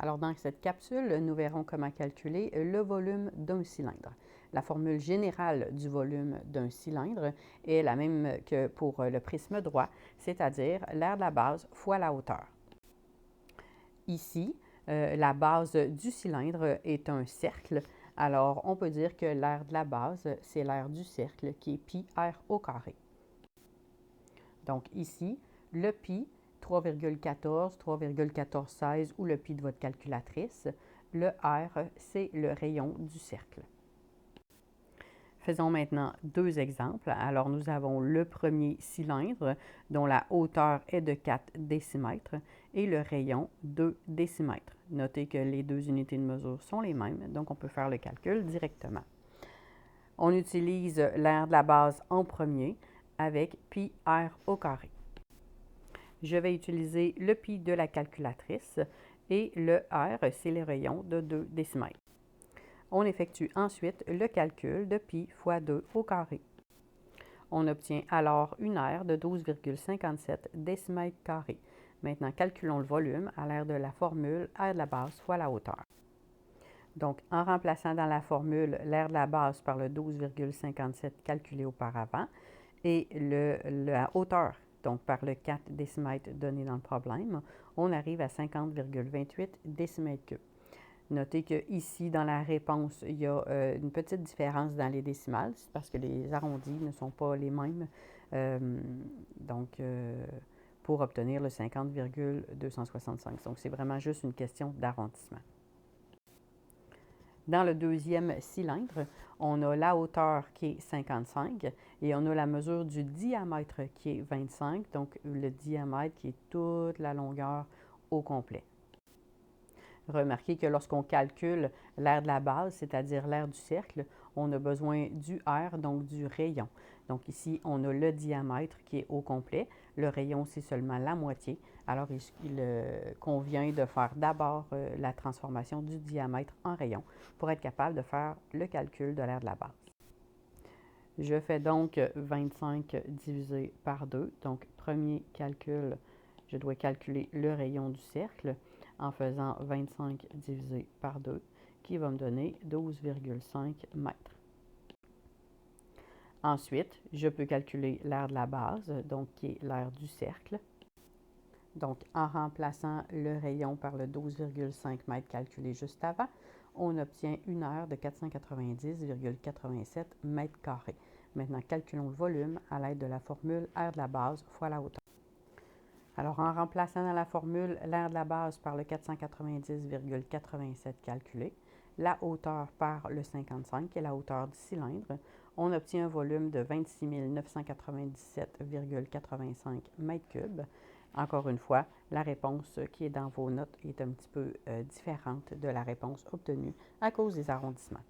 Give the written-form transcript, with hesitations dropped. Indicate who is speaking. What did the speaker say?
Speaker 1: Alors, dans cette capsule, nous verrons comment calculer le volume d'un cylindre. La formule générale du volume d'un cylindre est la même que pour le prisme droit, c'est-à-dire l'aire de la base fois la hauteur. Ici, la base du cylindre est un cercle. Alors, on peut dire que l'aire de la base, c'est l'aire du cercle qui est pi r au carré. Donc ici, le pi, 3,14, 3,1416 ou le pi de votre calculatrice. Le r, c'est le rayon du cercle. Faisons maintenant deux exemples. Alors, nous avons le premier cylindre dont la hauteur est de 4 décimètres et le rayon 2 décimètres. Notez que les deux unités de mesure sont les mêmes, donc on peut faire le calcul directement. On utilise l'aire de la base en premier avec pi r au carré. Je vais utiliser le pi de la calculatrice et le r, c'est le rayon de 2 décimètres. On effectue ensuite le calcul de pi fois 2 au carré. On obtient alors une aire de 12,57 décimètres carrés. Maintenant, calculons le volume à l'aire de la formule aire de la base fois la hauteur. Donc, en remplaçant dans la formule l'aire de la base par le 12,57 calculé auparavant et la hauteur, donc par le 4 décimètres donné dans le problème, on arrive à 50,28 décimètres cubes. Notez qu'ici, dans la réponse, il y a une petite différence dans les décimales, c'est parce que les arrondis ne sont pas les mêmes. Pour obtenir le 50,265. Donc, c'est vraiment juste une question d'arrondissement. Dans le deuxième cylindre, on a la hauteur qui est 55 et on a la mesure du diamètre qui est 25, donc le diamètre qui est toute la longueur au complet. Remarquez que lorsqu'on calcule l'aire de la base, c'est-à-dire l'aire du cercle, on a besoin du R, donc du rayon. Donc ici, on a le diamètre qui est au complet. Le rayon, c'est seulement la moitié. Alors, il convient de faire d'abord la transformation du diamètre en rayon pour être capable de faire le calcul de l'aire de la base. Je fais donc 25 divisé par 2. Donc, premier calcul, je dois calculer le rayon du cercle en faisant 25 divisé par 2, qui va me donner 12,5 mètres. Ensuite, je peux calculer l'aire de la base, donc qui est l'aire du cercle. Donc, en remplaçant le rayon par le 12,5 mètres calculé juste avant, on obtient une aire de 490,87 mètres carrés. Maintenant, calculons le volume à l'aide de la formule aire de la base fois la hauteur. Alors, en remplaçant dans la formule l'aire de la base par le 490,87 calculé, la hauteur par le 55, qui est la hauteur du cylindre, on obtient un volume de 26 997,85 mètres cubes. Encore une fois, la réponse qui est dans vos notes est un petit peu différente de la réponse obtenue à cause des arrondissements.